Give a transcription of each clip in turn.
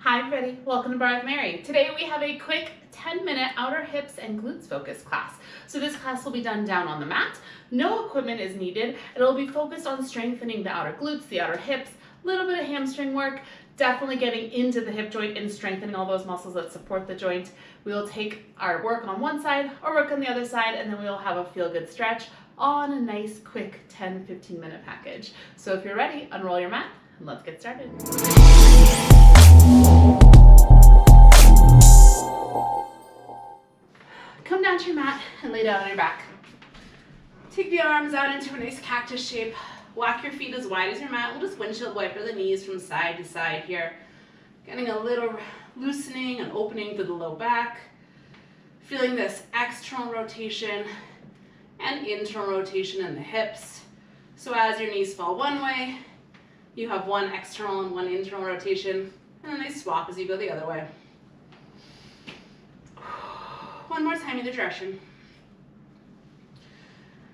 Hi everybody, welcome to Barre with Mary. Today we have a quick 10-minute outer hips and glutes focus class. So this class will be done down on the mat. No equipment is needed. It'll be focused on strengthening the outer glutes, the outer hips, a little bit of hamstring work, definitely getting into the hip joint and strengthening all those muscles that support the joint. We will take our work on one side or work on the other side, and then we will have a feel-good stretch on a nice quick 10-15 minute package. So if you're ready, unroll your mat and let's get started. Come down to your mat and lay down on your back. Take the arms out into a nice cactus shape. Walk your feet as wide as your mat. We'll just windshield wiper the knees from side to side here. Getting a little loosening and opening through the low back. Feeling this external rotation and internal rotation in the hips. So as your knees fall one way, you have one external and one internal rotation, and then they swap as you go the other way. One more time either direction.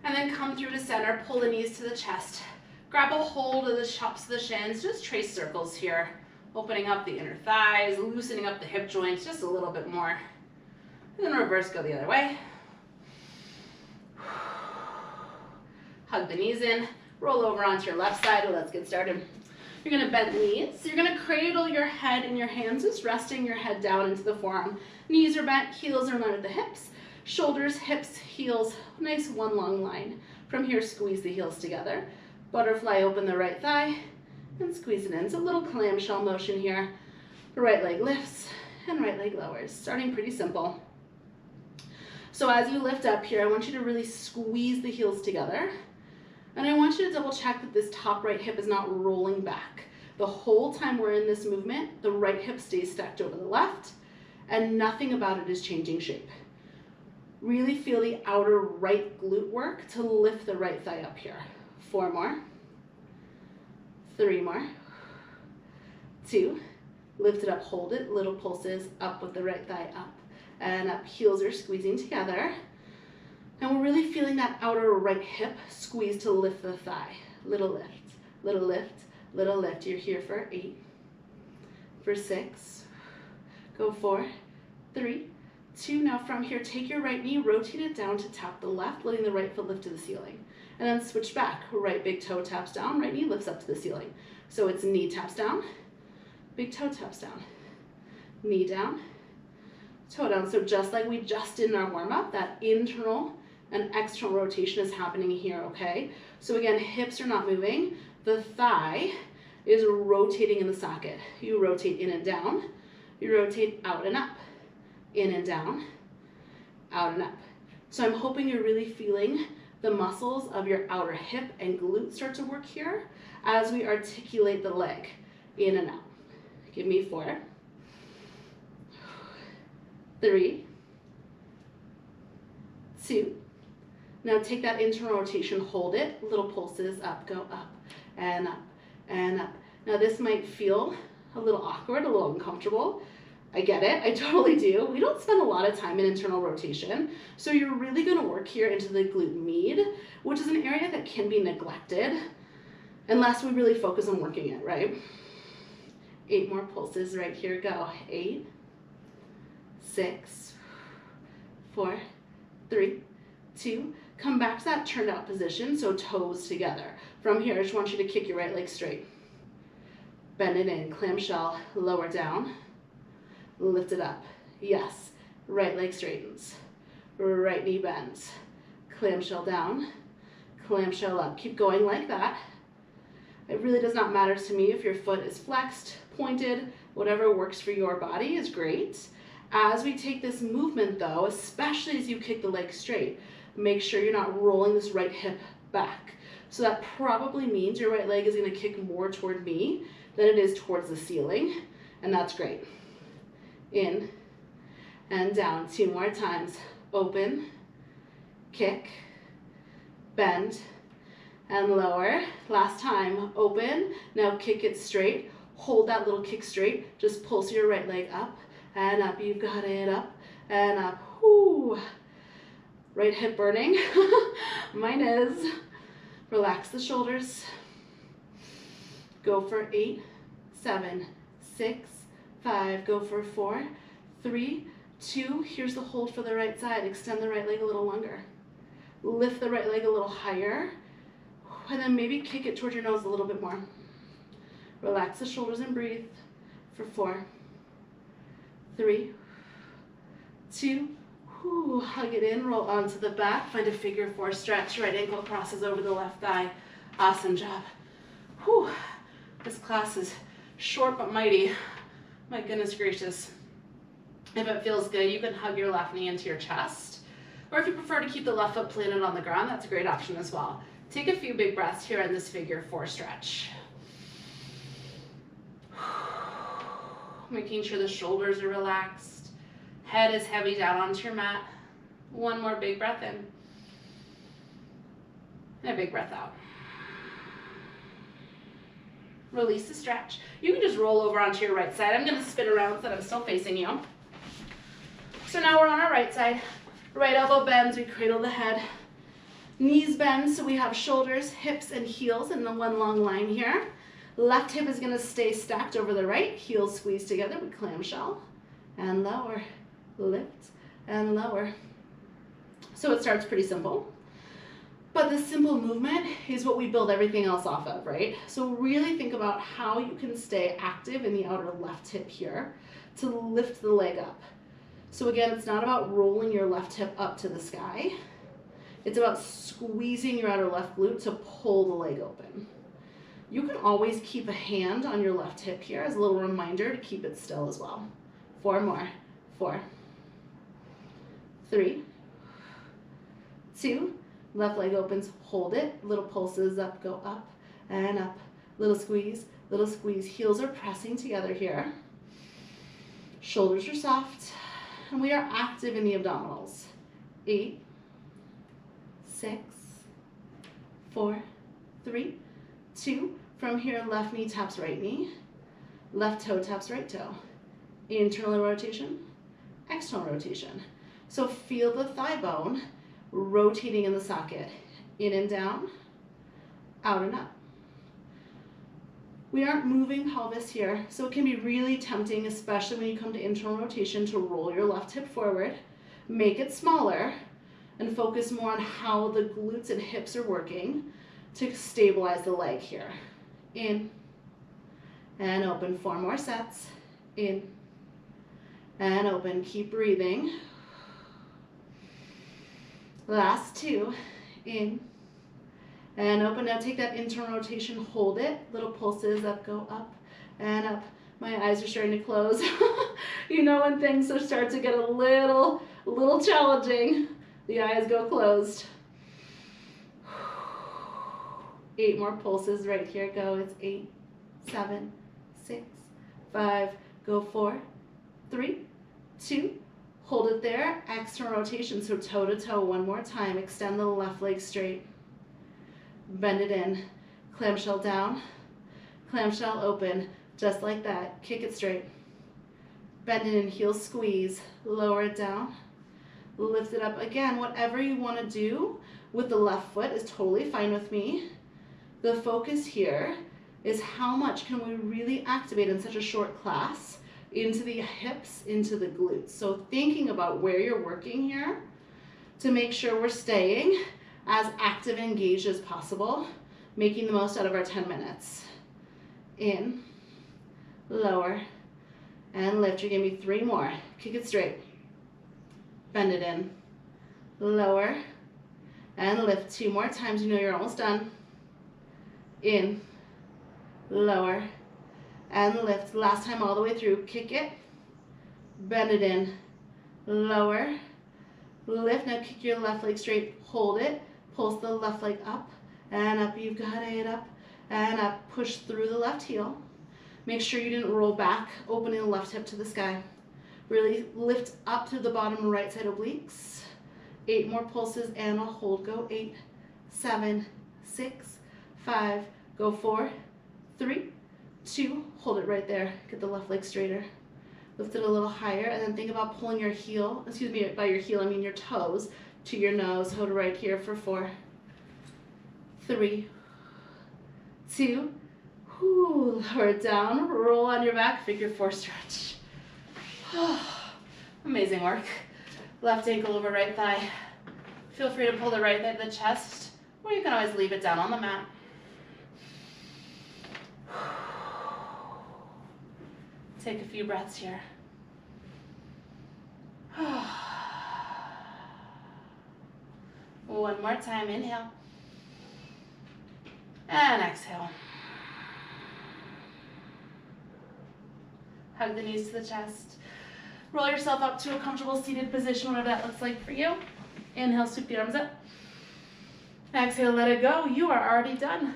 And then come through to center, pull the knees to the chest. Grab a hold of the chops of the shins, just trace circles here. Opening up the inner thighs, loosening up the hip joints just a little bit more. And then reverse, go the other way. Hug the knees in, roll over onto your left side, and let's get started. You're gonna bend the knees. You're gonna cradle your head in your hands, just resting your head down into the forearm. Knees are bent, heels are in line with the hips. Shoulders, hips, heels, nice one long line. From here, squeeze the heels together. Butterfly, open the right thigh and squeeze it in. It's a little clamshell motion here. The right leg lifts and right leg lowers. Starting pretty simple. So as you lift up here, I want you to really squeeze the heels together. And I want you to double check that this top right hip is not rolling back. The whole time we're in this movement, the right hip stays stacked over the left, and nothing about it is changing shape. Really feel the outer right glute work to lift the right thigh up here. 4 more. 3 more. 2. Lift it up, hold it, little pulses up with the right thigh up and up. Heels are squeezing together. And we're really feeling that outer right hip squeeze to lift the thigh. Little lift, little lift, little lift. You're here for 8, for 6, go 4, 3, 2. Now from here, take your right knee, rotate it down to tap the left, letting the right foot lift to the ceiling. And then switch back. Right big toe taps down, right knee lifts up to the ceiling. So it's knee taps down, big toe taps down, knee down, toe down. So just like we just did in our warm-up, that internal and external rotation is happening here, okay? So again, hips are not moving. The thigh is rotating in the socket. You rotate in and down. You rotate out and up. In and down, out and up. So I'm hoping you're really feeling the muscles of your outer hip and glute start to work here as we articulate the leg in and out. Give me 4, 3, 2. Now take that internal rotation, hold it, little pulses up, go up and up and up. Now this might feel a little awkward, a little uncomfortable. I get it, I totally do. We don't spend a lot of time in internal rotation, so you're really gonna work here into the glute med, which is an area that can be neglected unless we really focus on working it, right? 8 more pulses right here, go. 8, 6, 4, 3, 2. Come back to that turned out position, so toes together. From here, I just want you to kick your right leg straight. Bend it in, clamshell, lower down. Lift it up. Yes. Right leg straightens. Right knee bends. Clamshell down. Clamshell up. Keep going like that. It really does not matter to me if your foot is flexed, pointed, whatever works for your body is great. As we take this movement though, especially as you kick the leg straight, make sure you're not rolling this right hip back. So that probably means your right leg is going to kick more toward me than it is towards the ceiling, and that's great. In and down. 2 more times. Open, kick, bend, and lower. Last time. Open. Now kick it straight. Hold that little kick straight. Just pulse your right leg up and up. You've got it. Up and up. Whoo. Right hip burning. Mine is. Relax the shoulders. Go for 8, 7, 6, 5, go for 4, 3, 2, here's the hold for the right side. Extend the right leg a little longer. Lift the right leg a little higher, and then maybe kick it towards your nose a little bit more. Relax the shoulders and breathe for 4, 3, 2, hug it in, roll onto the back, find a figure 4 stretch, right ankle crosses over the left thigh. Awesome job. This class is short but mighty. My goodness gracious. If it feels good, you can hug your left knee into your chest. Or if you prefer to keep the left foot planted on the ground, that's a great option as well. Take a few big breaths here in this figure 4 stretch. Making sure the shoulders are relaxed. Head is heavy down onto your mat. One more big breath in. And a big breath out. Release the stretch. You can just roll over onto your right side. I'm going to spin around so that I'm still facing you. So now we're on our right side. Right elbow bends, we cradle the head. Knees bend, so we have shoulders, hips, and heels in the one long line here. Left hip is going to stay stacked over the right. Heels squeeze together, we clamshell. And lower, lift, and lower. So it starts pretty simple. But the simple movement is what we build everything else off of, right? So really think about how you can stay active in the outer left hip here to lift the leg up. So again, it's not about rolling your left hip up to the sky. It's about squeezing your outer left glute to pull the leg open. You can always keep a hand on your left hip here as a little reminder to keep it still as well. 4 more. 4, 3, 2, left leg opens, hold it, little pulses up, go up and up, little squeeze, heels are pressing together here. Shoulders are soft, and we are active in the abdominals. 8, 6, 4, 3, 2, from here, left knee taps right knee, left toe taps right toe. Internal rotation, external rotation. So feel the thigh bone rotating in the socket, in and down, out and up. We aren't moving pelvis here, so it can be really tempting, especially when you come to internal rotation, to roll your left hip forward, make it smaller, and focus more on how the glutes and hips are working to stabilize the leg here. In and open, 4 more sets. In and open, keep breathing. Last 2, in and open. Now take that internal rotation, hold it, little pulses up, go up and up. My eyes are starting to close. You know when things start to get a little challenging, the eyes go closed. 8 more pulses right here, go. It's 8, 7, 6, 5, go 4, 3, 2, hold it there, external rotation, so toe to toe, 1 more time, extend the left leg straight, bend it in, clamshell down, clamshell open, just like that, kick it straight, bend it in, heels squeeze, lower it down, lift it up, again, whatever you want to do with the left foot is totally fine with me. The focus here is how much can we really activate in such a short class into the hips, into the glutes. So thinking about where you're working here to make sure we're staying as active and engaged as possible, making the most out of our 10 minutes. In, lower, and lift. You're gonna be 3 more. Kick it straight. Bend it in, lower, and lift. 2 more times. You know you're almost done. In, lower, and lift. Last time all the way through. Kick it, bend it in, lower, lift. Now kick your left leg straight, hold it, pulse the left leg up and up. You've got it, up and up. Push through the left heel. Make sure you didn't roll back, opening the left hip to the sky. Really lift up to the bottom right side obliques. 8 more pulses and a hold. Go 8, 7, 6, 5, go 4, 3, 2, hold it right there. Get the left leg straighter. Lift it a little higher, and then think about pulling your heel, excuse me, by your heel I mean your toes, to your nose. Hold it right here for 4, 3, 2, lower it down, roll on your back, figure 4 stretch. Amazing work. Left ankle over right thigh. Feel free to pull the right thigh to the chest, or you can always leave it down on the mat. Take a few breaths here. One more time, inhale. And exhale. Hug the knees to the chest. Roll yourself up to a comfortable seated position, whatever that looks like for you. Inhale, sweep the arms up. Exhale, let it go. You are already done.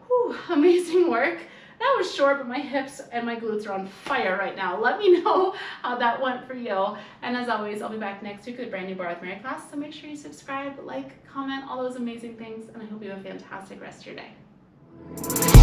Whew, amazing work. That was short, but my hips and my glutes are on fire right now. Let me know how that went for you. And as always, I'll be back next week with a brand new Barre with Mary class. So make sure you subscribe, like, comment, all those amazing things. And I hope you have a fantastic rest of your day.